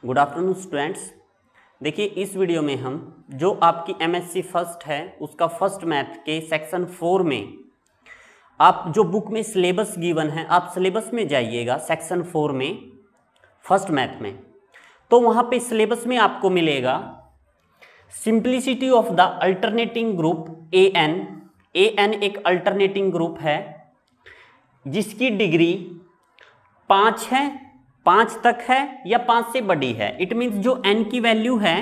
Good afternoon students. देखिए इस video में हम जो आपकी एमएससी फर्स्ट है उसका फर्स्ट मैथ के सेक्शन 4 में आप जो बुक में सिलेबस गिवन है आप सिलेबस में जाइएगा सेक्शन 4 में फर्स्ट मैथ में, तो वहाँ पे सिलेबस में आपको मिलेगा simplicity of the alternating group N. N एक अल्टरनेटिंग ग्रुप है जिसकी डिग्री 5 है, 5 तक है या 5 से बड़ी है। इट मीन्स जो n की वैल्यू है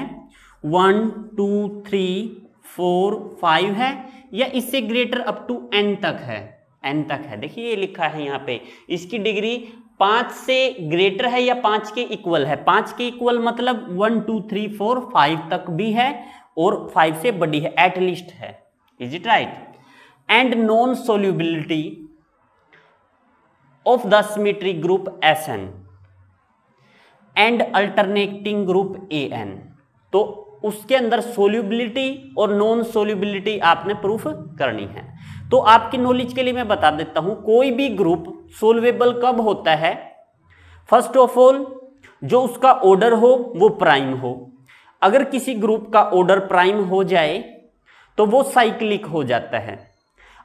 1 2 3 4 5 है या इससे ग्रेटर अप टू n तक है, n तक है। देखिए ये लिखा है यहाँ पे, इसकी डिग्री 5 से ग्रेटर है या 5 के इक्वल है। 5 के इक्वल मतलब 1 2 3 4 5 तक भी है और 5 से बड़ी है, एटलीस्ट है। Is it right? And non solubility of the symmetric group Sn and alternating group An। तो उसके अंदर सोल्यूबिलिटी और नॉन सोल्यूबिलिटी आपने प्रूफ करनी है। तो आपकी नॉलेज के लिए मैं बता देता हूं, कोई भी ग्रुप सोल्वेबल कब होता है? फर्स्ट ऑफ ऑल जो उसका ऑर्डर हो वो प्राइम हो। अगर किसी ग्रुप का ऑर्डर प्राइम हो जाए तो वो साइक्लिक हो जाता है।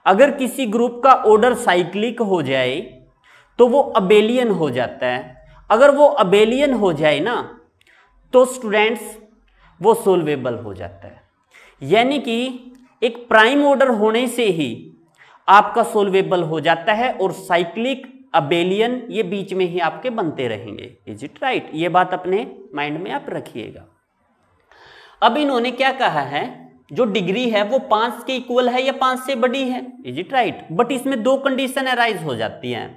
अगर किसी ग्रुप का ऑर्डर साइक्लिक हो जाए तो वो अबेलियन हो जाता है। अगर वो अबेलियन हो जाए ना तो स्टूडेंट्स वो सोल्वेबल हो जाता है। यानी कि एक प्राइम ऑर्डर होने से ही आपका सोल्वेबल हो जाता है और साइक्लिक अबेलियन ये बीच में ही आपके बनते रहेंगे। Is it right? ये बात अपने माइंड में आप रखिएगा। अब इन्होंने क्या कहा है, जो डिग्री है वो 5 के इक्वल है या 5 से बड़ी है। Is it right? बट इसमें दो कंडीशन अराइज हो जाती हैं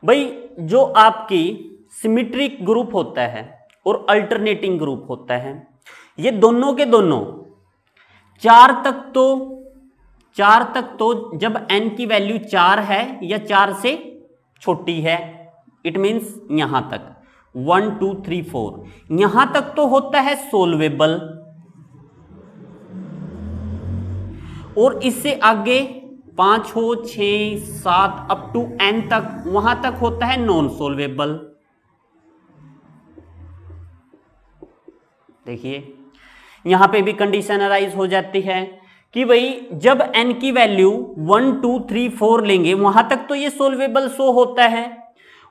भाई। जो आपकी सिमेट्रिक ग्रुप होता है और अल्टरनेटिंग ग्रुप होता है, ये दोनों के दोनों 4 तक तो जब n की वैल्यू 4 है या 4 से छोटी है, इट मीन्स यहां तक 1 2 3 4 यहां तक तो होता है सोल्वेबल, और इससे आगे 5 हो 6 7 अप टू n तक वहां तक होता है नॉन सोल्वेबल। देखिए यहां पे भी कंडीशन अराइज हो जाती है कि भाई जब n की वैल्यू 1 2 3 4 लेंगे वहां तक तो ये सोल्वेबल शो होता है,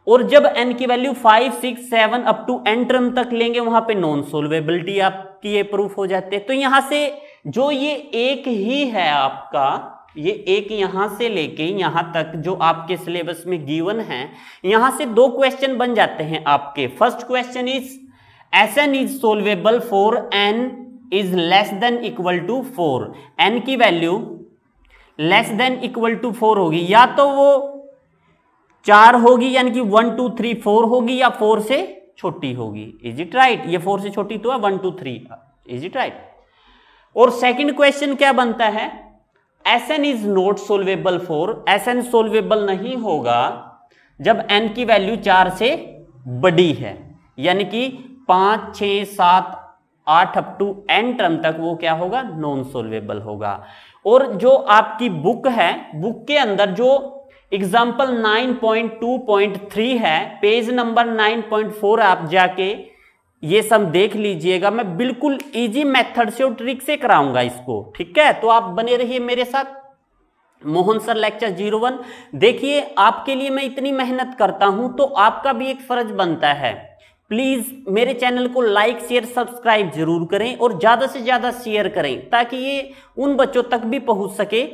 और जब n की value 5 6 7 up to n term तक लेंगे वहां पे नॉन सोल्वेबिलिटी आपकी ये प्रूफ हो जाती है। तो यहां से जो ये एक ही है आपका, ये एक यहां से लेके यहां तक जो आपके सिलेबस में गिवन है, यहां से दो क्वेश्चन बन जाते हैं आपके। First question is Sn is solvable for n is less than equal to 4। n की value less than equal to 4 होगी, या तो वो 4 होगी यानी कि 1 2 3 4 होगी, या 4 से छोटी होगी। Is it right? ये 4 से छोटी तो है 1 2 3। Is it right? और सेकंड क्वेश्चन क्या बनता है, Sn is not solvable for, Sn solvable नहीं होगा जब n की वैल्यू 4 से बड़ी है, यानी कि 5 6 7 8 अप टू n टर्म तक वो क्या होगा, नॉन सोल्वेबल होगा। और जो आपकी बुक है, बुक के अंदर जो एग्जाम्पल 9.2.3 है, पेज नंबर 9.4 आप जाके ये सब देख लीजिएगा। मैं बिल्कुल इजी मेथड से और ट्रिक से कराऊंगा इसको, ठीक है? तो आप बने रहिए मेरे साथ। Mohan sir lecture 01। देखिए आपके लिए मैं इतनी मेहनत करता हूं तो आपका भी एक फर्ज बनता है, प्लीज मेरे चैनल को लाइक शेयर सब्सक्राइब जरूर करें और ज्यादा से ज्यादा शेयर करें ताकि ये उन बच्चों तक भी पहुंच सके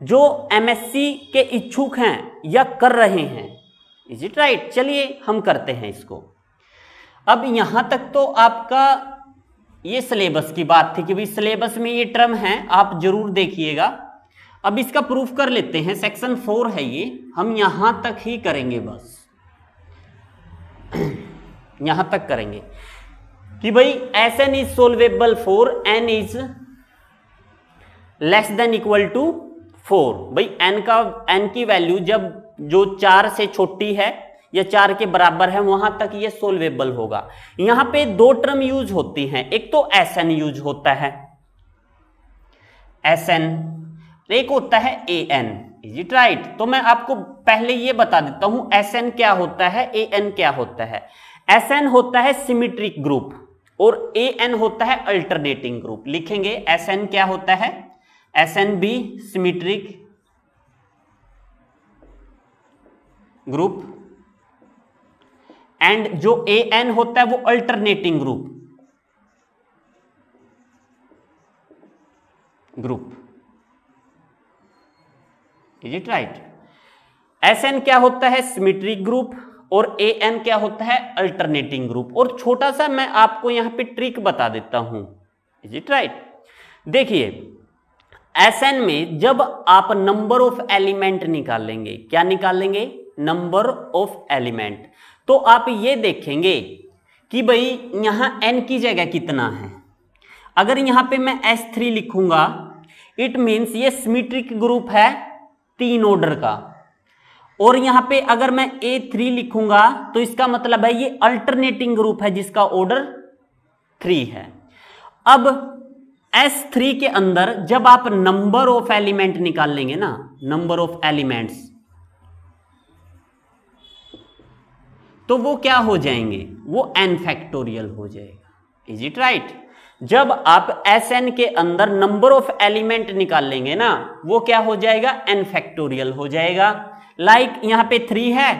जो एमएससी के इच्छुक हैं या कर रहे हैं। Is it right? चलिए हम करते हैं इसको। अब यहां तक तो आपका ये सिलेबस की बात थी कि भाई सिलेबस में ये टर्म है, आप जरूर देखिएगा। अब इसका प्रूफ कर लेते हैं। सेक्शन 4 है ये, हम यहां तक ही करेंगे, बस यहां तक करेंगे कि भाई Sn is solvable for n is less than equal to 4। भाई n की वैल्यू जब जो 4 से छोटी है या 4 के बराबर है वहां तक ये सोल्वेबल होगा। यहां पे दो टर्म यूज होती हैं, एक तो Sn यूज होता है Sn, एक होता है An। Is it right? तो मैं आपको पहले ये बता देता हूं Sn क्या होता है, An क्या होता है। Sn होता है सिमेट्रिक ग्रुप और An होता है अल्टरनेटिंग ग्रुप। लिखेंगे Sn क्या होता है, Sn भी सिमेट्रिक ग्रुप एंड जो An होता है वो alternating group. Is it right? Sn क्या होता है, सिमेट्रिक ग्रुप, और An क्या होता है, अल्टरनेटिंग ग्रुप। और छोटा सा मैं आपको यहां पे ट्रिक बता देता हूं। Is it right? देखिए Sn में जब आप नंबर ऑफ एलिमेंट निकालेंगे, क्या निकालेंगे, नंबर ऑफ एलिमेंट, तो आप ये देखेंगे कि भाई यहां n की जगह कितना है। अगर यहां पे मैं S3 लिखूंगा, इट मीन्स ये सिमेट्रिक ग्रुप है 3 ऑर्डर का, और यहां पे अगर मैं A3 लिखूंगा तो इसका मतलब है ये अल्टरनेटिंग ग्रुप है जिसका ऑर्डर 3 है। अब S3 के अंदर जब आप नंबर ऑफ एलिमेंट निकाल लेंगे ना, नंबर ऑफ एलिमेंट्स, तो वो क्या हो जाएंगे, वो n फैक्टोरियल हो जाएगा। Is it right? जब आप Sn के अंदर नंबर ऑफ एलिमेंट निकाल लेंगे ना, वो क्या हो जाएगा, n फैक्टोरियल हो जाएगा। लाइक यहां पे 3 है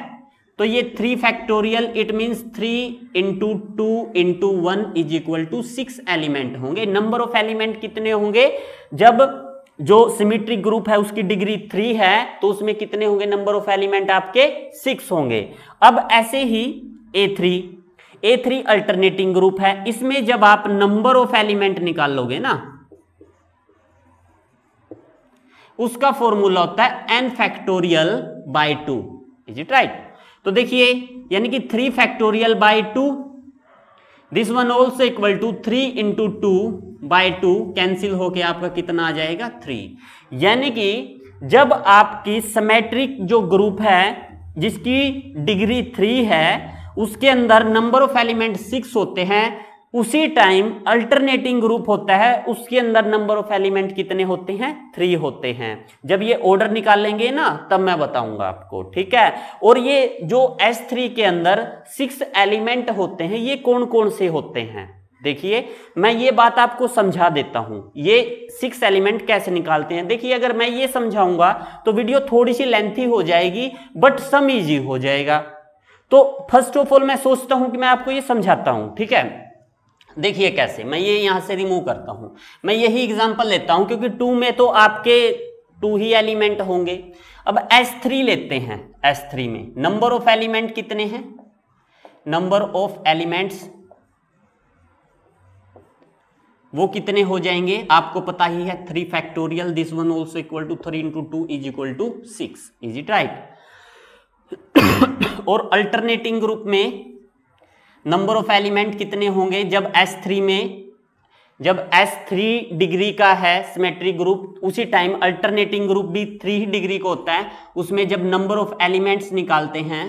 तो ये 3 factorial, it means 3 into 2 into 1 is equal to 6 element होंगे। नंबर ऑफ एलिमेंट कितने होंगे, जब जो सिमेट्रिक ग्रुप है उसकी डिग्री 3 है तो उसमें कितने होंगे नंबर ऑफ एलिमेंट आपके, 6 होंगे। अब ऐसे ही A3 अल्टरनेटिंग ग्रुप है, इसमें जब आप नंबर ऑफ एलिमेंट निकाल लोगे ना, उसका फॉर्मूला होता है n factorial by 2। Is it right? तो देखिए यानी कि 3 factorial by 2, this one also equal to 3 into 2 by 2, cancel होके आपका कितना आ जाएगा, 3। यानी कि जब आपकी सिमेट्रिक जो ग्रुप है जिसकी डिग्री 3 है, उसके अंदर नंबर ऑफ एलिमेंट 6 होते हैं, उसी टाइम अल्टरनेटिंग ग्रुप होता है, उसके अंदर नंबर ऑफ एलिमेंट कितने होते हैं, 3 होते हैं। जब ये ऑर्डर निकालेंगे ना तब मैं बताऊंगा आपको, ठीक है। और ये जो S3 के अंदर 6 एलिमेंट होते हैं, ये कौन कौन से होते हैं, देखिए मैं ये बात आपको समझा देता हूं, ये 6 एलिमेंट कैसे निकालते हैं। देखिए अगर मैं ये समझाऊंगा तो वीडियो थोड़ी सी लेंथी हो जाएगी, बट सम इजी हो जाएगा। तो फर्स्ट ऑफ ऑल मैं सोचता हूं कि मैं आपको ये समझाता हूं, ठीक है। देखिए कैसे, मैं ये यहां से रिमूव करता हूं, मैं यही एग्जांपल लेता हूं क्योंकि 2 में तो आपके 2 ही एलिमेंट होंगे। अब S3 लेते हैं, S3 में नंबर ऑफ एलिमेंट कितने हैं, नंबर ऑफ एलिमेंट्स वो कितने हो जाएंगे, आपको पता ही है 3 factorial, this one also equal to 3 into 2 is equal to 6। Is it right? और अल्टरनेटिंग ग्रुप में नंबर ऑफ एलिमेंट कितने होंगे, जब S3 में, जब S3 डिग्री का है सिमेट्रिक ग्रुप, उसी टाइम अल्टरनेटिंग ग्रुप भी 3 डिग्री का होता है, उसमें जब नंबर ऑफ एलिमेंट्स निकालते हैं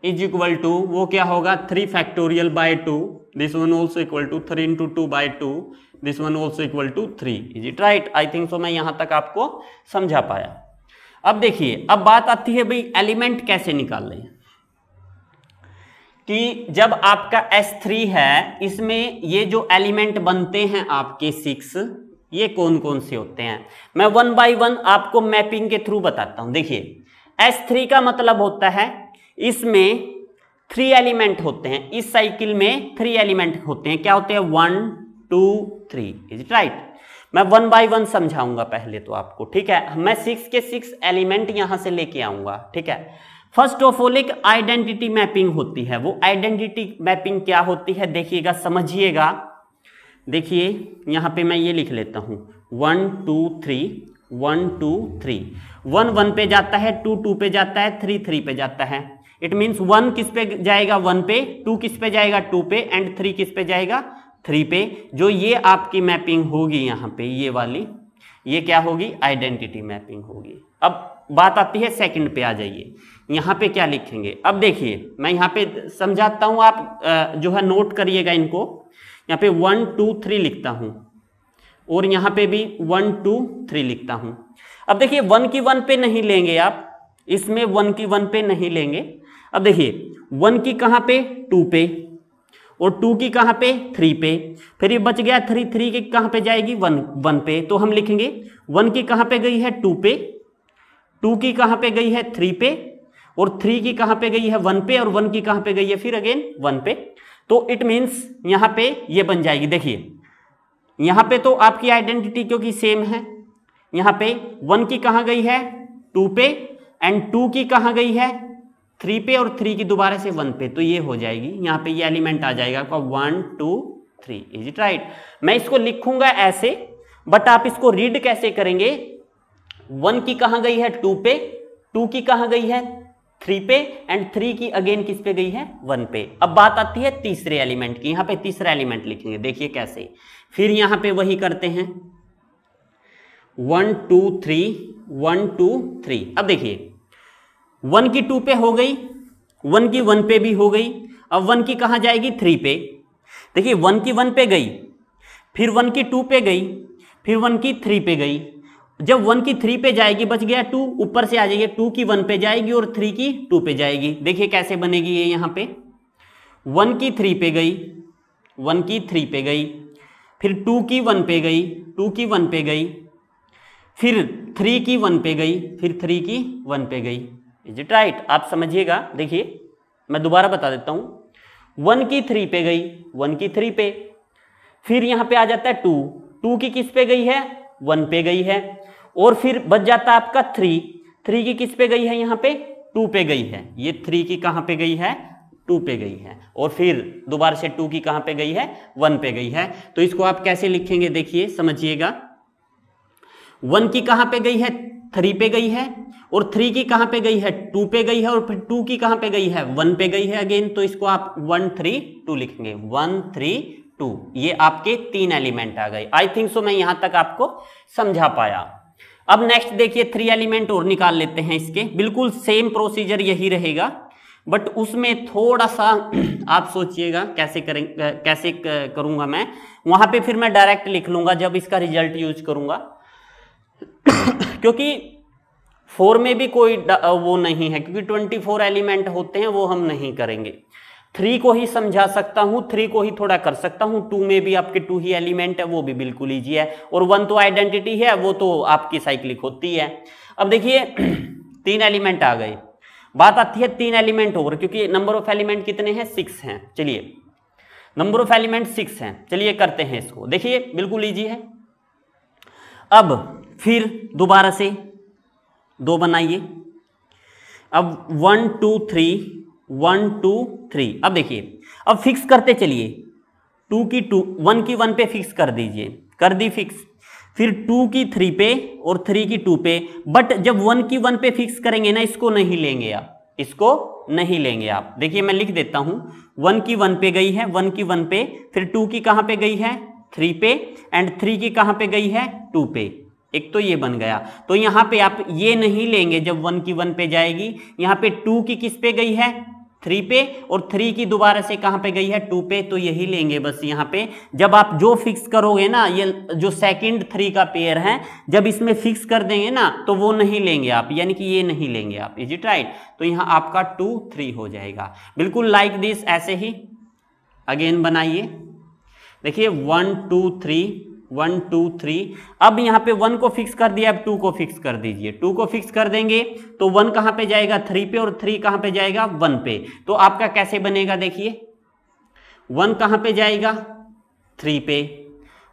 इज इक्वल टू, वो क्या होगा, 3 factorial by 2, this one also equal to 3 into 2 by 2, this one also equal to 3। Is it right? I think so मैं यहां तक आपको समझा पाया। अब देखिए, अब बात आती है भाई एलिमेंट कैसे निकाल लें, कि जब आपका S3 है, इसमें ये जो एलिमेंट बनते हैं आपके 6, ये कौन कौन से होते हैं, मैं 1 बाय 1 आपको मैपिंग के थ्रू बताता हूं। देखिए S3 का मतलब होता है इसमें 3 एलिमेंट होते हैं, इस साइकिल में 3 एलिमेंट होते हैं, क्या होते हैं, 1 2 3। Is it right? मैं 1 बाय 1 समझाऊंगा पहले तो आपको, ठीक है। मैं 6 के 6 एलिमेंट यहां से लेके आऊंगा, ठीक है। फर्स्ट ऑफ ऑल एक आइडेंटिटी मैपिंग होती है, वो आइडेंटिटी मैपिंग क्या होती है देखिएगा, समझिएगा। देखिए यहां पे मैं ये लिख लेता हूं 1 2 3 1 2 3, 1 1 पे जाता है, 2 2 पे जाता है, 3 3 पे जाता है। इट मीन्स 1 किस पे जाएगा, 1 पे, 2 किस पे जाएगा, 2 पे, एंड 3 किस पे जाएगा, 3 पे। जो ये आपकी मैपिंग होगी यहाँ पे, ये वाली, ये क्या होगी, आइडेंटिटी मैपिंग होगी। अब बात आती है सेकंड पे, आ जाइए यहाँ पे क्या लिखेंगे। अब देखिए मैं यहाँ पे समझाता हूँ, आप जो है नोट करिएगा इनको। यहाँ पे 1 2 3 लिखता हूँ, और यहाँ पे भी 1 2 3 लिखता हूँ। अब देखिए 1 की 1 पे नहीं लेंगे आप, इसमें 1 की 1 पे नहीं लेंगे, अब देखिए 1 की कहां पे 2 पे, और 2 की कहां पे 3 पे, फिर ये बच गया 3, 3 की कहां पे जाएगी 1 पे, तो हम लिखेंगे 1 की कहां पे गई है 2 पे, 2 की कहां पे गई है 3 पे, और 3 की कहां पे गई है 1 पे, और 1 की कहां पे गई है फिर अगेन 1 पे। तो इट मींस यहां पे ये बन जाएगी। देखिए यहां पे तो आपकी आइडेंटिटी क्योंकि सेम है, यहां पे 1 की कहां गई है 2 पे, एंड 2 की कहां गई है 3 पे, और 3 की दोबारा से 1 पे, तो ये हो जाएगी यहां पे ये एलिमेंट आ जाएगा आपका 1 2 3। Is it right? मैं इसको लिखूंगा ऐसे, बट आप इसको रीड कैसे करेंगे? 1 की कहां गई है 2 पे, 2 की कहां गई है 3 पे, एंड 3 की अगेन किस पे गई है 1 पे। अब बात आती है तीसरे एलिमेंट की, यहां पे तीसरा एलिमेंट लिखेंगे। देखिए कैसे, फिर यहां पे वही करते हैं 1 2 3 1 2 3। अब देखिए 1 की 2 पे हो गई, 1 की 1 पे भी हो गई, अब 1 की कहां जाएगी 3 पे। देखिए 1 की 1 पे गई, फिर 1 की 2 पे गई, फिर 1 की 3 पे गई। जब 1 की 3 पे जाएगी बच गया 2, ऊपर से आ जाएगी 2 की 1 पे जाएगी और 3 की 2 पे जाएगी। देखिए कैसे बनेगी ये, यहां पे 1 की 3 पे गई, 1 की 3 पे गई, फिर 2 की 1 पे गई, 2 की 1 पे गई, फिर 3 की 1 पे गई, फिर 3 की 1 पे गई। Is it right? आप समझिएगा। देखिए मैं दोबारा बता देता हूं, 1 की 3 पे गई, 1 की 3 पे, फिर यहां पे आ जाता है 2, 2 की किस पे गई है 1 पे गई है, और फिर बच जाता है आपका 3, 3 की किस पे गई है यहां पे 2 पे गई है, ये 3 की कहां पे गई है 2 पे गई है, और फिर दोबारा से 2 की कहां पे गई है 1 पे गई है। तो इसको आप कैसे लिखेंगे देखिए समझिएगा, 1 की कहां पे गई है 3 पे गई है, और 3 की कहां पे गई है 2 पे गई है, और फिर 2 की कहां पे गई है 1 पे गई है अगेन। तो इसको आप 1 3 2 लिखेंगे, 1 3 2। ये आपके 3 एलिमेंट आ गए। आई थिंक सो मैं यहां तक आपको समझा पाया। अब नेक्स्ट देखिए 3 एलिमेंट और निकाल लेते हैं इसके। बिल्कुल सेम प्रोसीजर यही रहेगा, बट उसमें थोड़ा सा आप सोचिएगा कैसे करेंगे, कैसे करूंगा मैं। वहां पे फिर मैं डायरेक्ट लिख लूंगा जब इसका रिजल्ट यूज करूंगा क्योंकि 4 में भी कोई वो नहीं है, क्योंकि 24 एलिमेंट होते हैं, वो हम नहीं करेंगे। 3 को ही समझा सकता हूं, 3 को ही थोड़ा कर सकता हूं, 2 में भी आपके 2 ही एलिमेंट है, वो भी बिल्कुल ईजी है, और 1 तो आइडेंटिटी है, वो तो आपकी साइक्लिक होती है। अब देखिए 3 एलिमेंट आ गए, बात आती है 3 एलिमेंट और, क्योंकि नंबर ऑफ एलिमेंट कितने हैं 6 हैं। चलिए नंबर ऑफ एलिमेंट 6 हैं, चलिए करते हैं इसको। देखिए बिल्कुल ईजी है। अब फिर दोबारा से 2 बनाइए। अब 1 2 3 1 2 3। अब देखिए अब फिक्स करते चलिए, 2 की 2 1 की 1 पे फिक्स कर दीजिए, कर दी फिक्स, फिर 2 की 3 पे और 3 की 2 पे। बट जब 1 की 1 पे फिक्स करेंगे ना, इसको नहीं लेंगे आप, इसको नहीं लेंगे आप। देखिए मैं लिख देता हूं, 1 की 1 पे गई है, 1 की 1 पे, फिर 2 की कहां पे गई है 3 पे, एंड 3 की कहां पे गई है 2 पे। एक तो ये बन गया। तो यहां पे आप ये नहीं लेंगे जब 1 की 1 पे जाएगी, यहां पे 2 की किस पे गई है 3 पे, और 3 की दोबारा से कहां पे गई है 2 पे, तो यही लेंगे बस। यहां पे जब आप जो फिक्स करोगे ना, ये जो सेकंड 3 का पेयर है, जब इसमें फिक्स कर देंगे ना, तो वो नहीं लेंगे आप, यानी कि ये नहीं लेंगे आप। Is it right? तो यहां आपका 2 3 हो जाएगा, बिल्कुल लाइक दिस। ऐसे ही अगेन बनाइए। देखिए 1 2 3 1 2 3। अब यहां पे 1 को फिक्स कर दिया, अब 2 को फिक्स कर दीजिए। 2 को फिक्स कर देंगे तो 1 कहां पे जाएगा 3 पे, और 3 कहां पे जाएगा 1 पे। तो आपका कैसे बनेगा देखिए, 1 कहां पे जाएगा 3 पे,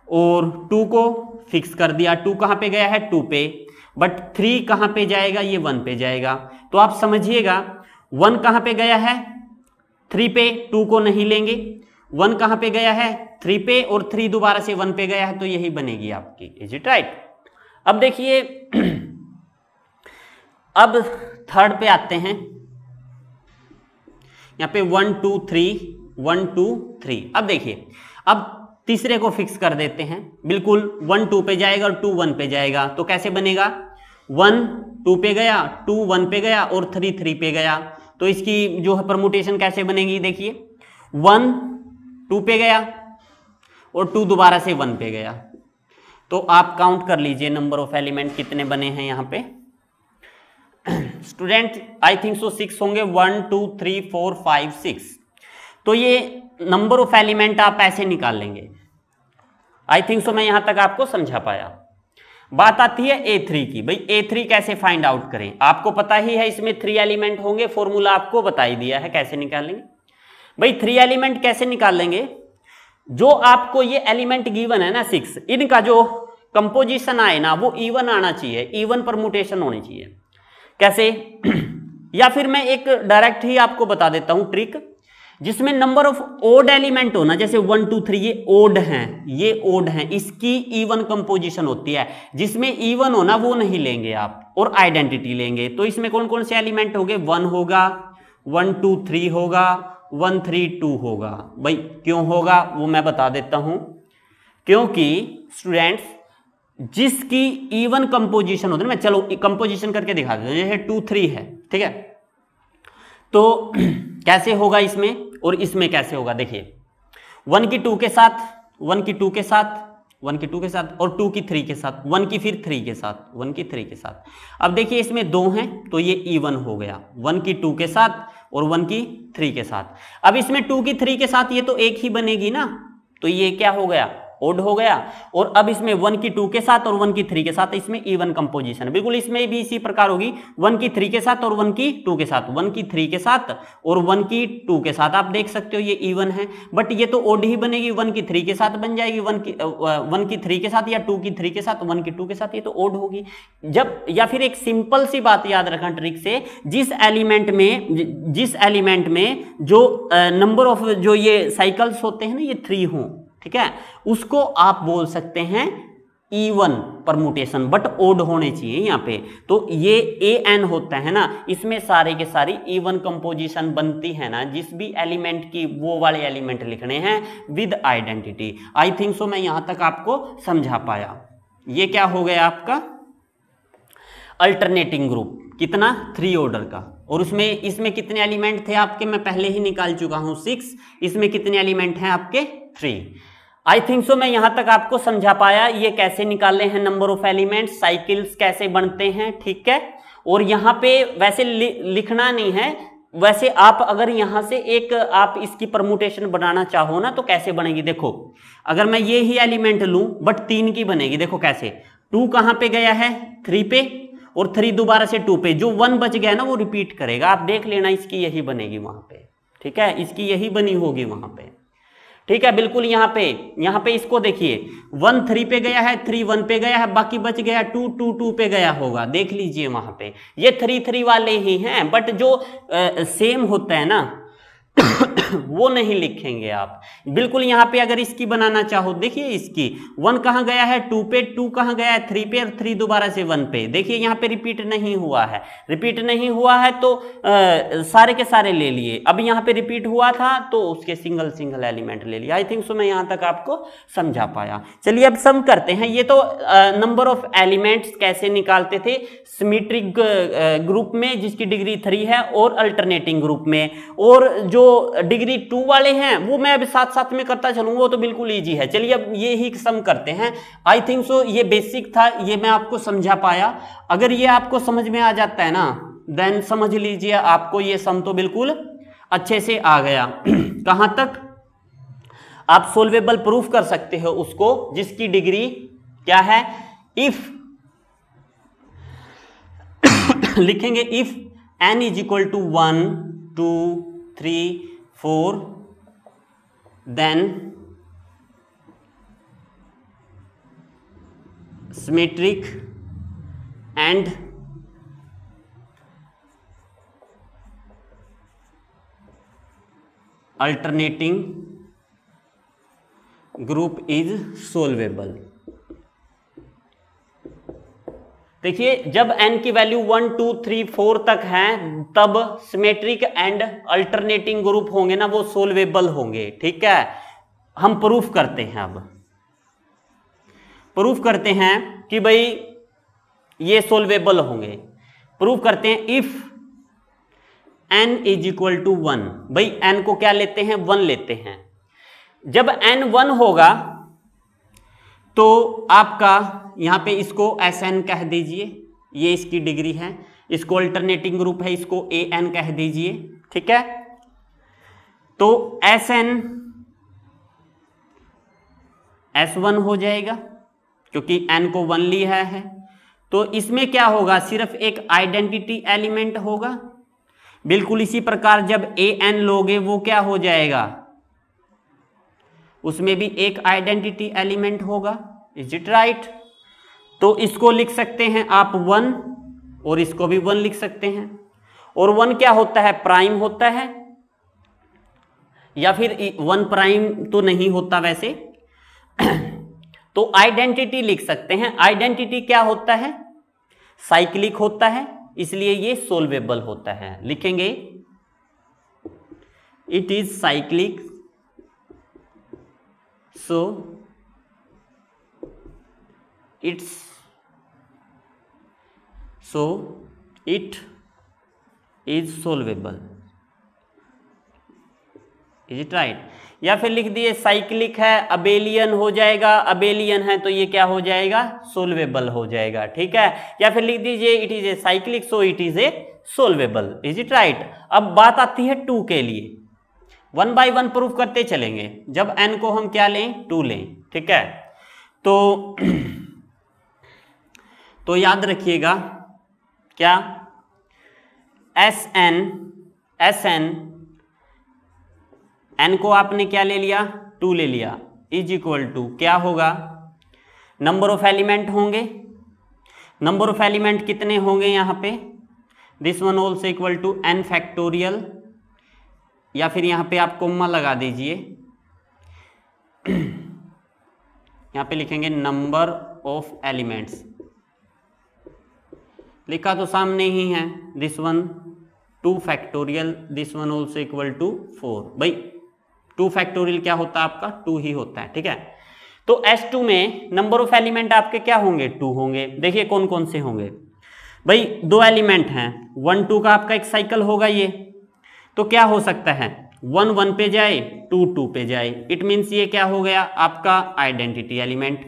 और 2 को फिक्स कर दिया, 2 कहां पे गया है 2 पे, बट 3 कहां पे जाएगा, ये 1 पे जाएगा। तो आप समझिएगा 1 कहां पे गया है 3 पे, 2 को नहीं लेंगे, 1 कहां पे गया है 3 पे, और 3 दोबारा से 1 पे गया है, तो यही बनेगी आपकी। Is it right? अब देखिए अब थर्ड पे आते हैं, यहां पे 1 2 3 1 2 3। अब देखिए अब तीसरे को फिक्स कर देते हैं, बिल्कुल 1 2 पे जाएगा और 2 1 पे जाएगा। तो कैसे बनेगा, 1 2 पे गया, 2 1 पे गया, और 3 3 पे गया। तो इसकी जो है परमुटेशन कैसे बनेगी देखिए, 1 2 पे गया और 2 दोबारा से 1 पे गया। तो आप काउंट कर लीजिए नंबर ऑफ एलिमेंट कितने बने हैं यहां पे। स्टूडेंट आई थिंक सो 6 होंगे, 1 2 3 4 5 6। तो ये नंबर ऑफ एलिमेंट आप ऐसे निकाल लेंगे। आई थिंक सो मैं यहां तक आपको समझा पाया। बात आती है A3 की। भाई A3 कैसे फाइंड आउट करें? आपको पता ही है इसमें 3 एलिमेंट होंगे, फॉर्मूला आपको बता ही दिया है कैसे निकालेंगे। भाई 3 एलिमेंट कैसे निकाल लेंगे? जो आपको ये एलिमेंट गिवन है ना 6, इनका जो कंपोजिशन आए ना वो इवन आना चाहिए, इवन परमुटेशन होनी चाहिए। कैसे? या फिर मैं एक डायरेक्ट ही आपको बता देता हूं ट्रिक, जिसमें नंबर ऑफ ओड एलिमेंट हो ना, जैसे 1 2 3 ये ओड हैं, ये ओड हैं, इसकी इवन कंपोजिशन होती है। जिसमें इवन हो ना वो नहीं लेंगे आप, और आइडेंटिटी लेंगे। तो इसमें कौन कौन से एलिमेंट होंगे? 1 होगा, 1 2 3 होगा, 1 3 2 होगा। भाई क्यों होगा वो मैं बता देता हूं। क्योंकि स्टूडेंट्स जिसकी इवन कंपोजिशन होती है ना, मैं चलो कंपोजिशन करके दिखा देता हूं। जैसे 2 3 है, ठीक है, तो कैसे होगा इसमें और इसमें कैसे होगा? देखिए 1 की 2 के साथ, 1 की 2 के साथ, 1 की 2 के साथ, और 2 की 3 के साथ, 1 की फिर 3 के साथ, 1 की 3 के साथ। अब देखिए इसमें 2 हैं तो ये इवन हो गया, 1 की 2 के साथ और 1 की 3 के साथ। अब इसमें 2 की 3 के साथ ये तो एक ही बनेगी ना, तो ये क्या हो गया? ओड हो गया। और अब इसमें 1 की 2 के साथ और 1 की 3 के साथ इसमें इवन कंपोजिशन है। बिल्कुल इसमें भी इसी प्रकार होगी, 1 की 3 के साथ और 1 की 2 के साथ, 1 की 3 के साथ और 1 की 2 के साथ। आप देख सकते हो ये इवन है, बट ये तो ओड ही बनेगी, 1 की 3 के साथ बन जाएगी, 1 की 3 के साथ या 2 की 3 के साथ, 1 की 2 के साथ, ये तो ओड होगी। जब या फिर एक सिंपल सी बात याद रखना ट्रिक से, जिस एलिमेंट में जो नंबर ऑफ जो ये साइकिल्स होते हैं ना ये 3 हों, ठीक है, उसको आप बोल सकते हैं इवन परमुटेशन, बट ओड होने चाहिए यहाँ पे। तो ये AN होता है ना, इसमें सारे के सारी इवन कंपोजिशन बनती है ना। जिस भी एलिमेंट की वो वाले एलिमेंट लिखने हैं with identity. I think so मैं यहां तक आपको समझा पाया। ये क्या हो गया आपका अल्टरनेटिंग ग्रुप, कितना 3 ऑर्डर का। और उसमें इसमें कितने एलिमेंट थे आपके, मैं पहले ही निकाल चुका हूं 6। इसमें कितने एलिमेंट हैं आपके 3। आई थिंक सो मैं यहां तक आपको समझा पाया ये कैसे निकाले हैं नंबर ऑफ एलिमेंट्स, साइकिल्स कैसे बनते हैं, ठीक है। और यहां पे वैसे लिखना नहीं है, वैसे आप अगर यहां से एक आप इसकी परमुटेशन बनाना चाहो ना तो कैसे बनेगी? देखो अगर मैं ये ही एलिमेंट लूं बट 3 की बनेगी। देखो कैसे, 2 कहां पे गया है 3 पे, और 3 दोबारा से 2 पे, जो 1 बच गया ना वो रिपीट करेगा। आप देख लेना इसकी यही बनेगी वहां पे, ठीक है, इसकी यही बनी होगी वहां पे, ठीक है। बिल्कुल यहाँ पे इसको देखिए, 1 3 पे गया है, 3 1 पे गया है, बाकी बच गया 2 2 2 पे गया होगा। देख लीजिए वहां पे ये 3 3 वाले ही हैं, बट जो सेम होता है ना वो नहीं लिखेंगे आप। बिल्कुल यहाँ पे अगर इसकी बनाना चाहो, देखिए इसकी 1 कहाँ गया है 2 पे, 2 कहाँ गया है 3 पे, और 3 दोबारा से 1 पे। देखिए यहाँ पे रिपीट नहीं हुआ है, रिपीट नहीं हुआ है तो सारे के सारे ले लिए। अब यहाँ पे रिपीट हुआ था तो उसके सिंगल सिंगल एलिमेंट ले लिया। आई थिंक सो मैं यहाँ तक आपको समझा पाया। चलिए अब सम करते हैं। ये तो नंबर ऑफ एलिमेंट्स कैसे निकालते थे सिमेट्रिक ग्रुप में जिसकी डिग्री 3 है, और अल्टरनेटिंग ग्रुप में। और जो डिग्री 2 वाले हैं वो मैं अभी साथ साथ में करता चलूंगा, वो तो बिल्कुल इजी है। चलिए अब ये ही सम करते हैं। आई थिंक सो ये बेसिक था, ये मैं आपको समझा पाया। अगर ये आपको समझ में आ जाता है ना देन समझ लीजिए आपको ये सम तो बिल्कुल अच्छे से आ गया। कहां तक आप सोल्वेबल प्रूफ कर सकते हो उसको जिसकी डिग्री क्या है, इफ लिखेंगे if n is equal to 1 2 3 4 then symmetric and alternating group is solvable. देखिए जब n की वैल्यू 1 2 3 4 तक है तब सिमेट्रिक एंड अल्टरनेटिंग ग्रुप होंगे ना वो सोल्वेबल होंगे, ठीक है। हम प्रूफ करते हैं, अब प्रूफ करते हैं कि भाई ये सोल्वेबल होंगे। प्रूफ करते हैं if n is equal to 1। भाई n को क्या लेते हैं 1 लेते हैं। जब n 1 होगा तो आपका यहां पे इसको Sn कह दीजिए, ये इसकी डिग्री है। इसको अल्टरनेटिंग ग्रुप है, इसको AN कह दीजिए, ठीक है। तो SN S1 हो जाएगा क्योंकि N को 1 लिया है। तो इसमें क्या होगा, सिर्फ एक आइडेंटिटी एलिमेंट होगा। बिल्कुल इसी प्रकार जब AN लोगे वो क्या हो जाएगा, उसमें भी एक आइडेंटिटी एलिमेंट होगा। Is it right? तो इसको लिख सकते हैं आप 1 और इसको भी 1 लिख सकते हैं। और 1 क्या होता है, प्राइम होता है, या फिर 1 प्राइम तो नहीं होता वैसे तो आइडेंटिटी लिख सकते हैं। आइडेंटिटी क्या होता है, साइक्लिक होता है, इसलिए ये सोल्वेबल होता है। लिखेंगे it is cyclic, so it is solvable. Is it right? या फिर लिख दिए साइक्लिक है, अबेलियन हो जाएगा, अबेलियन है तो ये क्या हो जाएगा, सोल्वेबल हो जाएगा, ठीक है। या फिर लिख दीजिए it is a cyclic, so it is a solvable. Is it right? अब बात आती है 2 के लिए, 1 बाय 1 प्रूफ करते चलेंगे। जब n को हम क्या लें, 2 लें, ठीक है। तो याद रखिएगा क्या, SN n को आपने क्या ले लिया, 2 ले लिया, इज इक्वल टू क्या होगा, नंबर ऑफ एलिमेंट होंगे। नंबर ऑफ एलिमेंट कितने होंगे यहाँ पे, this one also equal to n factorial, या फिर यहाँ पे आप कोमा लगा दीजिए, यहाँ पे लिखेंगे नंबर ऑफ एलिमेंट्स, लिखा तो सामने ही है, this one 2 factorial, this one also equal to 4। भाई 2 फैक्टोरियल क्या होता है आपका, 2 ही होता है, ठीक है। तो S2 में नंबर ऑफ एलिमेंट आपके क्या होंगे, 2 होंगे। देखिए कौन कौन से होंगे भाई, 2 एलिमेंट हैं, 1 2 का आपका एक साइकिल होगा ये, तो क्या हो सकता है 1 1 पे जाए, 2 2 पे जाए, इट मीन्स ये क्या हो गया आपका आइडेंटिटी एलिमेंट,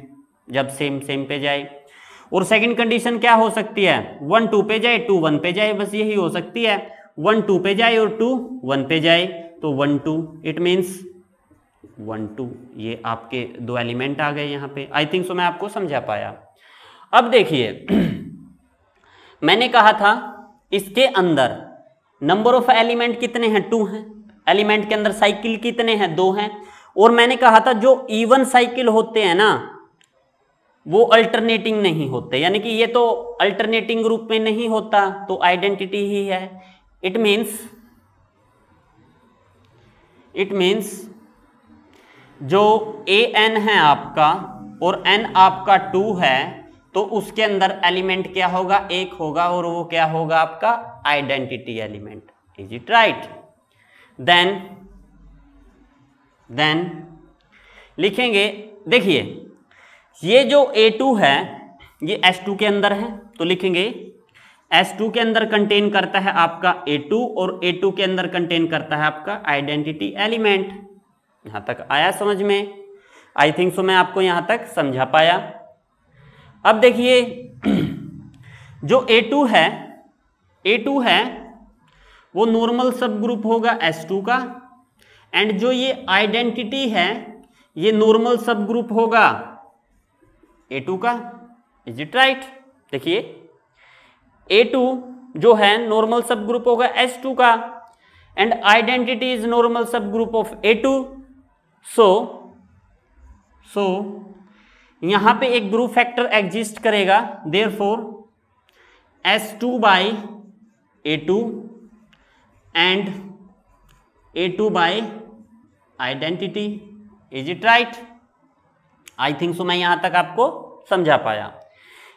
जब सेम पे जाए। और सेकंड कंडीशन क्या हो सकती है, 1 2 पे जाए, 2 1 पे जाए, बस यही हो सकती है, 1 2 पे जाए और 2 1 पे जाए, तो 1 2, इट मीन्स 1 2, ये आपके 2 एलिमेंट आ गए यहाँ पे। आई थिंक सो मैं आपको समझा पाया। अब देखिए मैंने कहा था इसके अंदर नंबर ऑफ एलिमेंट कितने हैं, 2 हैं, एलिमेंट के अंदर साइकिल कितने हैं, 2 हैं। और मैंने कहा था जो इवन साइकिल होते हैं ना वो अल्टरनेटिंग नहीं होते, यानी कि ये तो अल्टरनेटिंग ग्रुप में नहीं होता, तो आइडेंटिटी ही है। इट मीन्स जो AN है आपका और N आपका 2 है, तो उसके अंदर एलिमेंट क्या होगा, 1 होगा, और वो क्या होगा आपका identity element. Is it right? Then लिखेंगे, देखिए ये जो A2 है ये S2 के अंदर है, तो लिखेंगे S2 के अंदर कंटेन करता है आपका A2 और A2 के अंदर कंटेन करता है आपका आइडेंटिटी एलिमेंट। यहां तक आया समझ में? आई थिंक सो मैं आपको यहां तक समझा पाया। अब देखिए जो A2 है वो नॉर्मल सब ग्रुप होगा S2 का, एंड जो ये आइडेंटिटी है ये नॉर्मल सब ग्रुप होगा A2 का। Is it right? देखिए A2 जो है नॉर्मल सब ग्रुप होगा S2 का, and identity is normal subgroup of A2। So यहां पे एक ग्रुप फैक्टर एग्जिस्ट करेगा, therefore S2 by A2 and A2 by identity. Is it right? I think so मैं यहां तक आपको समझा पाया।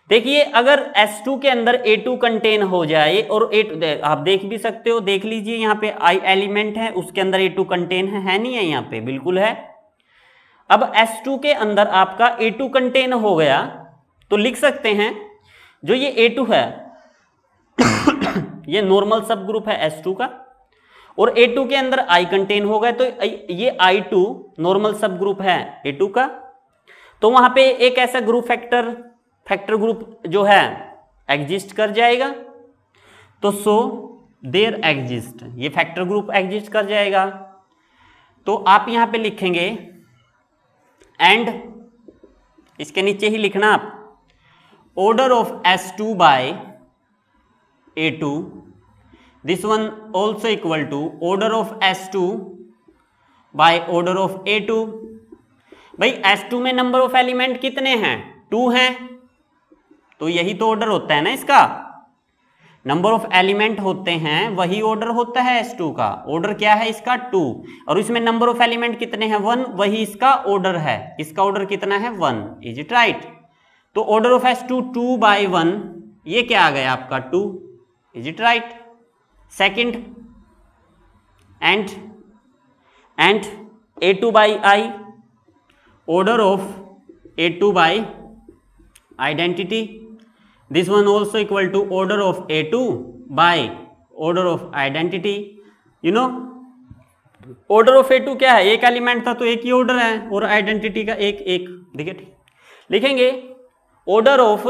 देखिए अगर S2 के अंदर A2 कंटेन हो जाए, और A2 आप देख भी सकते हो, देख लीजिए यहाँ पे I एलिमेंट है, उसके अंदर A2 कंटेन है नहीं है, यहाँ पे बिल्कुल है। अब S2 के अंदर आपका A2 कंटेन हो गया, तो लिख सकते हैं जो ये A2 है ये नॉर्मल सब ग्रुप है S2 का, और A2 के अंदर I कंटेन हो गया, तो ये I2 नॉर्मल सब ग्रुप है A2 का। तो वहां पे एक ऐसा ग्रुप फैक्टर ग्रुप जो है एग्जिस्ट कर जाएगा। तो सो देयर एग्जिस्ट, ये फैक्टर ग्रुप एग्जिस्ट कर जाएगा। तो आप यहां पे लिखेंगे एंड इसके नीचे ही लिखना आप order of S2 by A2, this one also equal to order of S2 by order of A2। भाई S2 में नंबर ऑफ एलिमेंट कितने हैं? 2 हैं, तो यही तो ऑर्डर होता है ना इसका, नंबर ऑफ एलिमेंट होते हैं वही ऑर्डर होता है S2 का। ऑर्डर क्या है इसका? 2, और इसमें नंबर ऑफ एलिमेंट कितने हैं? 1, वही इसका ऑर्डर है। इसका ऑर्डर कितना है? 1। Is it right? तो ऑर्डर ऑफ S2 2 by 1, ये क्या आ गया आपका? 2। Is it right? Second and A2 by I, order of A2 by identity, this one also equal to order of A2 by order of identity। you know order of A2 क्या है? एक element था तो एक ही order है, और identity का एक एक लिखेंगे। ऑर्डर ऑफ,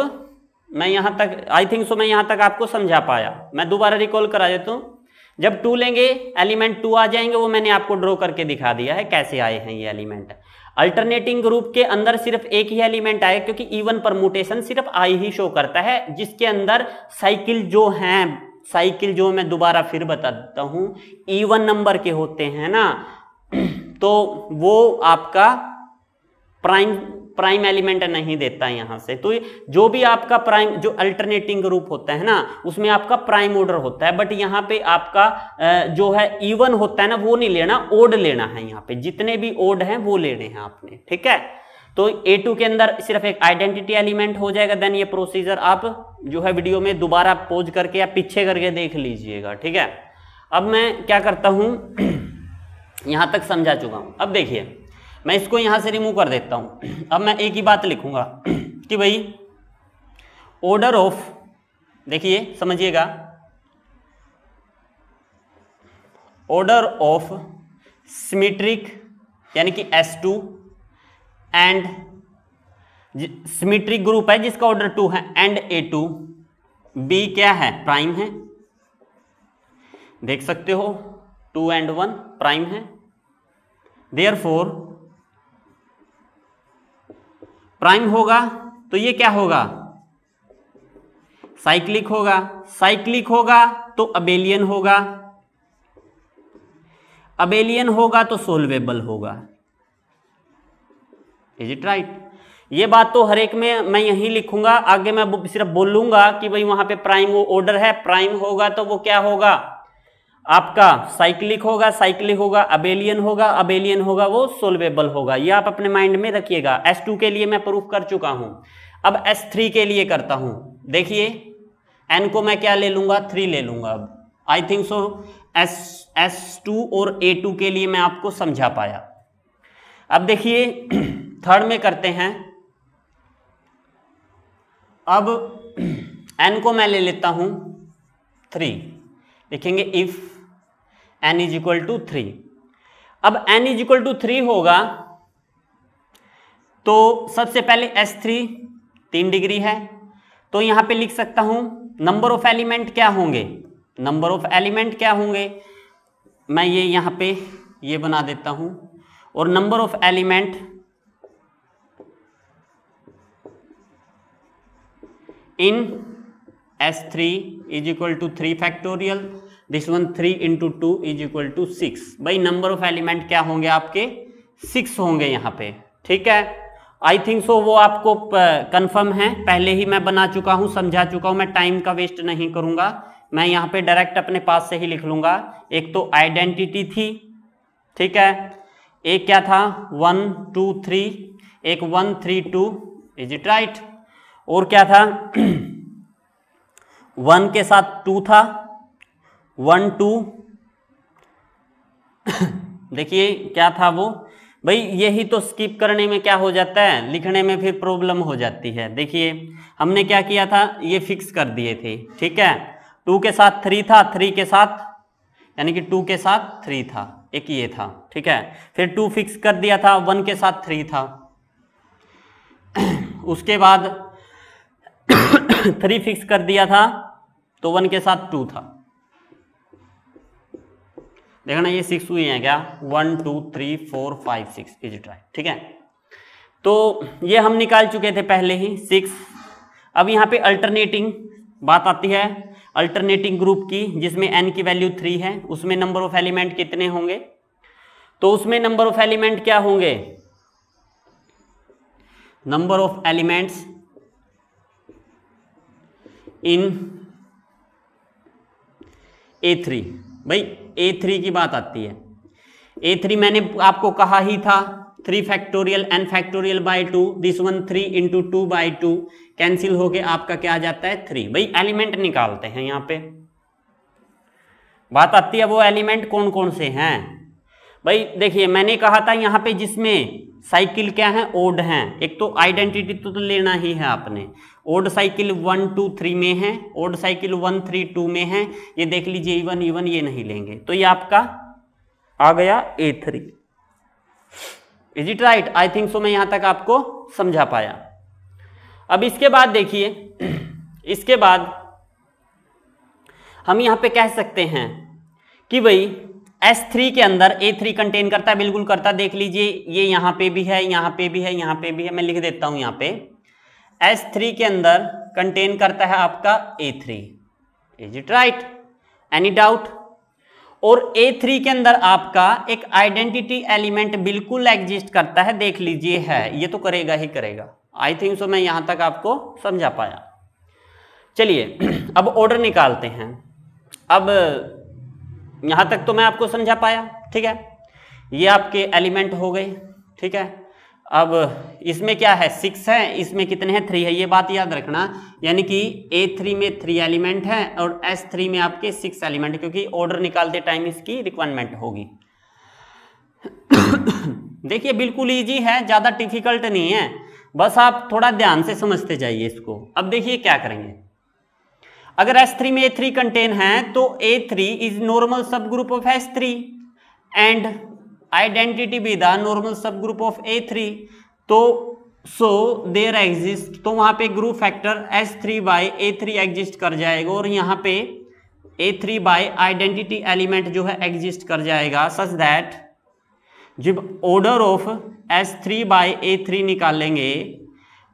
मैं यहां तक आई थिंक सो मैं यहां तक आपको समझा पाया। मैं दोबारा रिकॉल करा देता हूं। जब 2 लेंगे एलिमेंट 2 आ जाएंगे, वो मैंने आपको ड्रॉ करके दिखा दिया है कैसे आए हैं ये एलिमेंट। अल्टरनेटिंग ग्रुप के अंदर सिर्फ एक ही एलिमेंट आए, क्योंकि इवन परमुटेशन सिर्फ आई ही शो करता है, जिसके अंदर साइकिल जो मैं दोबारा फिर बताता हूं, इवन नंबर के होते हैं ना, तो वो आपका प्राइम एलिमेंट नहीं देता है यहां से। तो जो भी आपका प्राइम, जो अल्टरनेटिंग ग्रुप होता है ना, उसमें आपका प्राइम ऑर्डर होता है, बट यहाँ पे आपका जो है इवन होता है ना, वो नहीं लेना, ओड लेना है। यहाँ पे जितने भी ओड हैं वो लेने हैं आपने, ठीक है। तो A2 के अंदर सिर्फ एक आइडेंटिटी एलिमेंट हो जाएगा। देन ये प्रोसीजर आप जो है वीडियो में दोबारा पॉज करके या पीछे करके देख लीजिएगा, ठीक है। अब मैं क्या करता हूं, यहां तक समझा चुका हूं। अब देखिए मैं इसको यहां से रिमूव कर देता हूं। अब मैं एक ही बात लिखूंगा कि भाई ऑर्डर ऑफ, देखिए समझिएगा, ऑर्डर ऑफ सिमेट्रिक यानी कि S2 एंड सिमेट्रिक ग्रुप है जिसका ऑर्डर 2 है, एंड A2 B क्या है? प्राइम है। देख सकते हो 2 and 1 प्राइम है। देयरफॉर प्राइम होगा तो ये क्या होगा? साइक्लिक होगा। साइक्लिक होगा तो अबेलियन होगा, अबेलियन होगा तो सोल्वेबल होगा। Is it right? ये बात तो हर एक में मैं यही लिखूंगा, आगे मैं सिर्फ बोलूंगा कि भाई वहां पे प्राइम वो ऑर्डर है, प्राइम होगा तो वो क्या होगा आपका? साइक्लिक होगा, साइक्लिक होगा, अबेलियन होगा, अबेलियन होगा, वो सोल्वेबल होगा। ये आप अपने माइंड में रखिएगा। S2 के लिए मैं प्रूफ कर चुका हूं, अब S3 के लिए करता हूं। देखिए N को मैं क्या ले लूंगा? 3 ले लूंगा। अब आई थिंक सो S2 और A2 के लिए मैं आपको समझा पाया। अब देखिए थर्ड में करते हैं। अब N को मैं ले लेता हूं 3, लिखेंगे if n is equal to 3। अब n इज इक्वल टू 3 होगा तो सबसे पहले S3 3 डिग्री है, तो यहां पे लिख सकता हूं नंबर ऑफ एलिमेंट क्या होंगे? नंबर ऑफ एलिमेंट क्या होंगे? मैं ये यहां पे ये बना देता हूं, और number of element in S3 is equal to 3 factorial, this one 3 into 2 is equal to 6। भाई नंबर ऑफ एलिमेंट क्या होंगे आपके? 6 होंगे यहाँ पे, ठीक है। आई थिंक सो वो आपको कंफर्म है, पहले ही मैं बना चुका हूँ, समझा चुका हूँ, मैं टाइम का वेस्ट नहीं करूंगा। मैं यहाँ पे डायरेक्ट अपने पास से ही लिख लूंगा। एक तो आइडेंटिटी थी, ठीक है, एक क्या था 1 2 3, एक 1 3 2, इज इट राइट? और क्या था 1 के साथ 2 था, 1 2 देखिए क्या था वो? भाई यही तो स्किप करने में क्या हो जाता है, लिखने में फिर प्रॉब्लम हो जाती है। देखिए हमने क्या किया था, ये फिक्स कर दिए थे, ठीक है। 2 के साथ 3 था, 3 के साथ यानी कि 2 के साथ 3 था, एक ये था, ठीक है। फिर 2 फिक्स कर दिया था, 1 के साथ 3 था, उसके बाद 3 फिक्स कर दिया था, तो 1 के साथ 2 था, देखना ये 6 हुई है क्या, 1 2 3 4 5 6, इज इट राइट? ठीक है, तो ये हम निकाल चुके थे पहले ही 6। अब यहाँ पे अल्टरनेटिंग बात आती है, अल्टरनेटिंग ग्रुप की, जिसमें n की वैल्यू 3 है, उसमें नंबर ऑफ एलिमेंट कितने होंगे? तो उसमें नंबर ऑफ एलिमेंट क्या होंगे? Number of elements in A3, भाई A3 की बात आती है। A3 मैंने आपको कहा ही था 3 factorial n factorial by 2, this one 3 into 2 by 2 cancel होके आपका क्या आ जाता है 3। भाई एलिमेंट निकालते हैं, यहाँ पे बात आती है वो एलिमेंट कौन कौन से हैं। भाई देखिए मैंने कहा था यहाँ पे जिसमें साइकिल क्या है, ओड हैं, एक तो आइडेंटिटी तो लेना ही है आपने। ओड साइकिल 1 2 3 में है, ओड साइकिल 1 3 2 में है, ये देख लीजिए इवन इवन ये नहीं लेंगे, तो ये आपका आ गया A3। Is it right? I think so मैं यहां तक आपको समझा पाया। अब इसके बाद देखिए, इसके बाद हम यहां पे कह सकते हैं कि भाई S3 के अंदर A3 कंटेन करता है, बिल्कुल करता है। देख लीजिए ये यहां पे भी है, यहां पे भी है, यहां पे भी है, मैं लिख देता हूं यहां पे S3 के अंदर कंटेन करता है आपका A3। Is it right? Any doubt? और A3 के अंदर आपका एक आइडेंटिटी एलिमेंट बिल्कुल एग्जिस्ट करता है, देख लीजिए है, ये तो करेगा ही करेगा। आई थिंक सो मैं यहां तक आपको समझा पाया। चलिए अब ऑर्डर निकालते हैं। अब यहां तक तो मैं आपको समझा पाया, ठीक है, ये आपके एलिमेंट हो गए, ठीक है। अब इसमें क्या है 6 है, इसमें कितने हैं 3 है, ये बात याद रखना, यानी कि A3 में 3 एलिमेंट हैं और S3 में आपके 6 एलिमेंट, क्योंकि ऑर्डर निकालते टाइम इसकी रिक्वायरमेंट होगी। देखिए बिल्कुल इजी है, ज्यादा डिफिकल्ट नहीं है, बस आप थोड़ा ध्यान से समझते जाइए इसको। अब देखिए क्या करेंगे, अगर S3 में A3 कंटेन है तो A3 is normal subgroup of S3 and identity be the normal subgroup of A3, तो सो देयर एग्जिस्ट, तो वहां पे group factor S3 by A3 exist कर जाएगा, और यहाँ पे A3 बाई आइडेंटिटी एलिमेंट जो है एग्जिस्ट कर जाएगा, सच दैट जब order of S3 by A3 निकालेंगे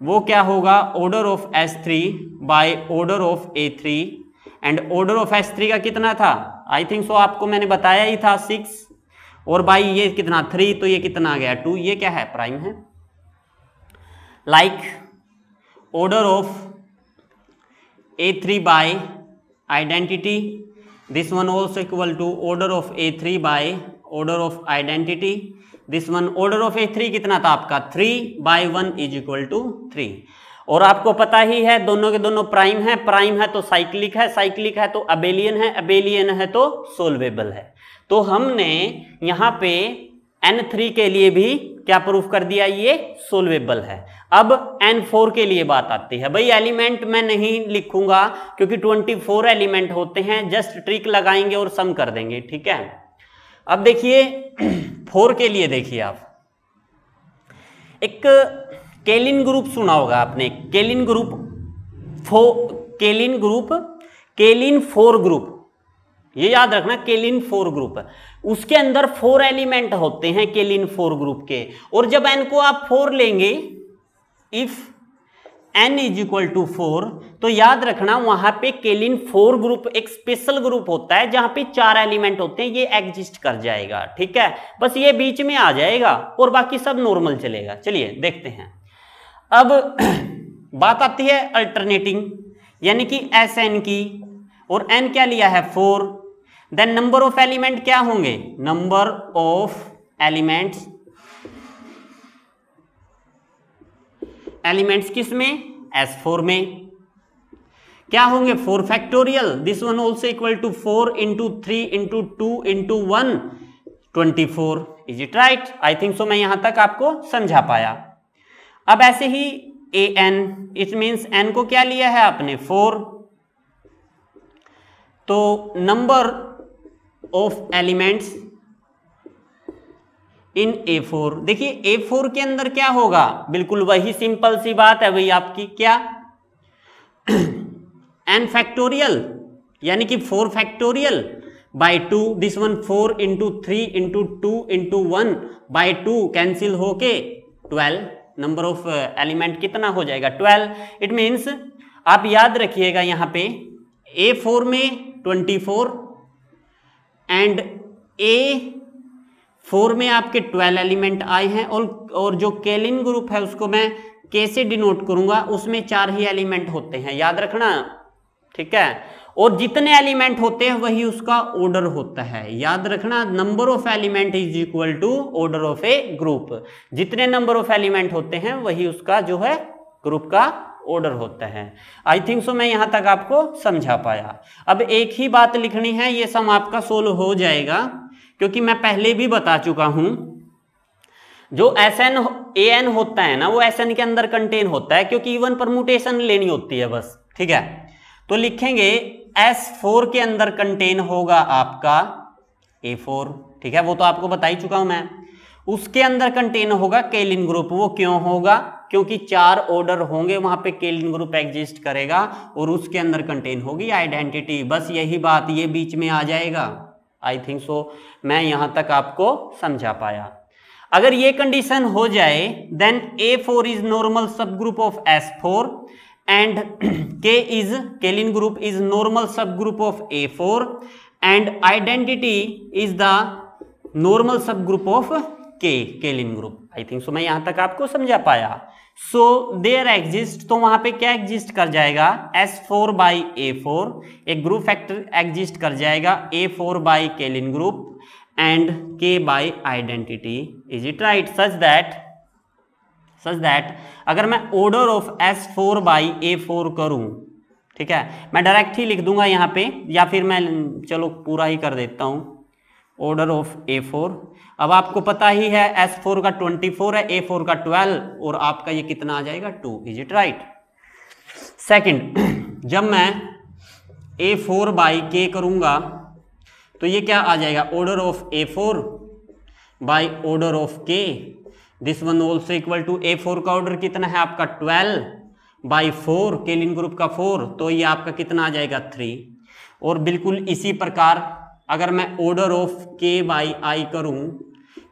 वो क्या होगा, order of S3 by order of A3, and order of S3 का कितना था, आई थिंक सो आपको मैंने बताया ही था 6, और बाई ये कितना 3, तो ये कितना आ गया 2, ये क्या है प्राइम है। Like order of A3 by identity, this one also equal to order of A3 by order of identity, this one order of A3 कितना था आपका 3 बाई 1 इज इक्वल टू 3। और आपको पता ही है दोनों के दोनों प्राइम है, प्राइम है तो साइक्लिक है, साइक्लिक है तो अबेलियन है, अबेलियन है तो सोल्वेबल है। तो हमने यहाँ पे N3 के लिए भी क्या प्रूफ कर दिया, ये सोल्वेबल है। अब N4 के लिए बात आती है। भाई एलिमेंट मैं नहीं लिखूंगा क्योंकि 24 एलिमेंट होते हैं, जस्ट ट्रिक लगाएंगे और सम कर देंगे, ठीक है। अब देखिए 4 के लिए देखिए, आप एक केलिन ग्रुप सुना होगा आपने, केलिन ग्रुप, केलिन 4 ग्रुप, ये याद रखना केलिन 4 ग्रुप है, उसके अंदर 4 एलिमेंट होते हैं केलिन 4 ग्रुप के, और जब n को आप 4 लेंगे, if n is equal to 4, तो याद रखना वहां पे केलिन 4 ग्रुप एक स्पेशल ग्रुप होता है जहां पे 4 एलिमेंट होते हैं, ये एग्जिस्ट कर जाएगा, ठीक है। बस ये बीच में आ जाएगा और बाकी सब नॉर्मल चलेगा। चलिए देखते हैं। अब बात आती है अल्टरनेटिंग, यानी कि Sn की, और n क्या लिया है 4, देन नंबर ऑफ एलिमेंट क्या होंगे, नंबर ऑफ एलिमेंट्स, एलिमेंट्स किस में, S4 में क्या होंगे 4 factorial, this one also equal to 4 into 3 into 2 into 1 24। Is it right? I think so मैं यहां तक आपको समझा पाया। अब ऐसे ही An, इट मीन्स n को क्या लिया है आपने 4, तो number of elements in A4, देखिए A4 के अंदर क्या होगा, बिल्कुल वही सिंपल सी बात है भाई आपकी, क्या n फैक्टोरियल यानी कि 4 factorial by 2, this one 4 into 3 into 2 into 1 by 2 cancel होके 12 नंबर ऑफ एलिमेंट कितना हो जाएगा 12। इट मीन्स आप याद रखिएगा यहाँ पे A4 में 24 एंड A4 में आपके 12 एलिमेंट आए हैं और जो केलिन ग्रुप है उसको मैं कैसे डिनोट करूंगा, उसमें 4 ही एलिमेंट होते हैं, याद रखना, ठीक है। और जितने एलिमेंट होते हैं वही उसका ऑर्डर होता है, याद रखना। Number of element is equal to order of a group. जितने नंबर ऑफ एलिमेंट होते हैं वही उसका जो है ग्रुप का ऑर्डर होता है। आई थिंक सो मैं यहां तक आपको समझा पाया। अब एक ही बात लिखनी है, ये सम आपका सोल्व हो जाएगा, क्योंकि मैं पहले भी बता चुका हूं जो SN होता है ना वो SN के अंदर कंटेन होता है, क्योंकि इवन परमुटेशन लेनी होती है बस, ठीक है। तो लिखेंगे S4 के अंदर कंटेन होगा आपका A4, ठीक है, वो तो आपको बता ही चुका हूं मैं। उसके अंदर कंटेन होगा केलिन ग्रुप। वो क्यों होगा, क्योंकि 4 ऑर्डर होंगे वहां पे केलिन ग्रुप एग्जिस्ट करेगा और उसके अंदर कंटेन होगी आइडेंटिटी। बस यही बात ये बीच में आ जाएगा। आई थिंक सो मैं यहां तक आपको समझा पाया। अगर ये कंडीशन हो जाए then A4 is normal subgroup of S4 and Keylin group is normal subgroup of A4 and identity is the normal subgroup of Keylin group। I think so मैं यहां तक आपको समझा पाया। So there exist, तो वहां पे क्या एग्जिस्ट कर जाएगा S4 by A4, एक ग्रुप फैक्टर एग्जिस्ट कर जाएगा A4 by Keylin group and K by identity। Is it right? such that अगर मैं order of S4 by A4 करूं, ठीक है, मैं डायरेक्ट ही लिख दूंगा यहां पे, या फिर मैं चलो पूरा ही कर देता हूं ऑर्डर ऑफ A4। अब आपको पता ही है S4 का 24 है, A4 का 12 और आपका ये कितना आ जाएगा 2। Is it right? सेकंड, जब मैं A4 बाई K करूंगा तो ये क्या आ जाएगा order of A4 by order of K। This one also equal to A4 का ऑर्डर कितना है आपका 12 बाई 4, केलिन ग्रुप का 4, तो ये आपका कितना आ जाएगा 3। और बिल्कुल इसी प्रकार अगर मैं order of K by I करूं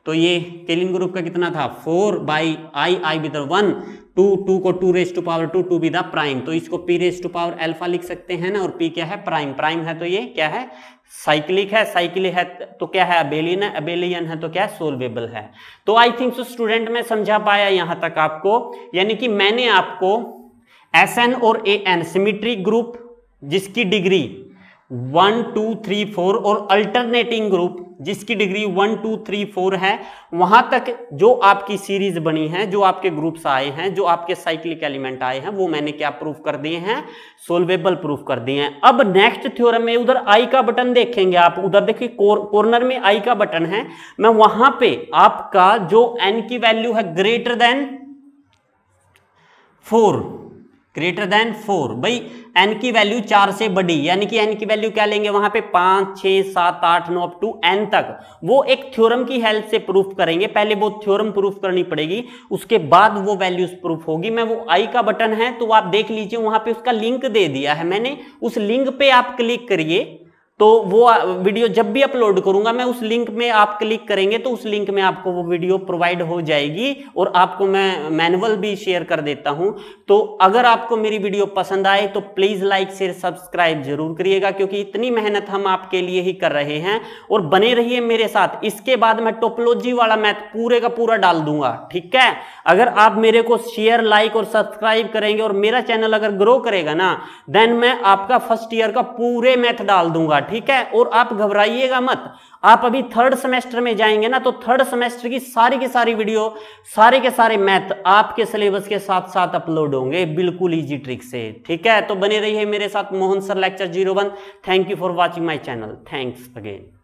तो ये केलिन ग्रुप का कितना था 4 बाई I विद 1, 2 को 2 raise to power 2 with prime, तो इसको P raise to power alpha लिख सकते हैं ना। और P क्या है प्राइम है, तो ये क्या है साइक्लिक है तो क्या है अबेलियन है तो क्या है सोल्वेबल है। तो आई थिंक सो स्टूडेंट मैं समझा पाया यहां तक आपको, यानी कि मैंने आपको SN और AN सिमेट्री ग्रुप जिसकी डिग्री 1 2 3 4 और अल्टरनेटिंग ग्रुप जिसकी डिग्री 1 2 3 4 है, वहां तक जो आपकी सीरीज बनी है, जो आपके ग्रुप्स आए हैं, जो आपके साइक्लिक एलिमेंट आए हैं, वो मैंने क्या प्रूफ कर दिए हैं सोल्वेबल प्रूफ कर दिए हैं। अब नेक्स्ट थ्योरम में उधर आई का बटन देखेंगे आप, उधर देखिए कॉर्नर में आई का बटन है, मैं वहां पे आपका जो n की वैल्यू है ग्रेटर देन 4 भाई n की वैल्यू 4 से बड़ी, यानी कि n की वैल्यू क्या लेंगे वहां पे 5 6 7 8 9 अप टू n तक, वो एक थ्योरम की हेल्प से प्रूफ करेंगे। पहले वो थ्योरम प्रूफ करनी पड़ेगी, उसके बाद वो वैल्यूज प्रूफ होगी। मैं वो आई का बटन है तो आप देख लीजिए वहां पे उसका लिंक दे दिया है मैंने, उस लिंक पे आप क्लिक करिए तो वो वीडियो जब भी अपलोड करूंगा मैं उस लिंक में आप क्लिक करेंगे तो उस लिंक में आपको वो वीडियो प्रोवाइड हो जाएगी और आपको मैं मैनुअल भी शेयर कर देता हूं। तो अगर आपको मेरी वीडियो पसंद आए तो प्लीज लाइक शेयर सब्सक्राइब जरूर करिएगा, क्योंकि इतनी मेहनत हम आपके लिए ही कर रहे हैं और बने रहिए मेरे साथ। इसके बाद मैं टोपोलॉजी वाला मैथ पूरे का पूरा डाल दूंगा, ठीक है। अगर आप मेरे को शेयर लाइक और सब्सक्राइब करेंगे और मेरा चैनल अगर ग्रो करेगा ना, देन मैं आपका फर्स्ट ईयर का पूरे मैथ डाल दूंगा, ठीक है। और आप घबराइएगा मत, आप अभी 3rd सेमेस्टर में जाएंगे ना तो 3rd सेमेस्टर की सारी वीडियो सारे के सारे मैथ आपके सिलेबस के साथ साथ अपलोड होंगे बिल्कुल इजी ट्रिक से, ठीक है। तो बने रहिए मेरे साथ। Mohan sir lecture 01। Thank you for watching my channel. Thanks again.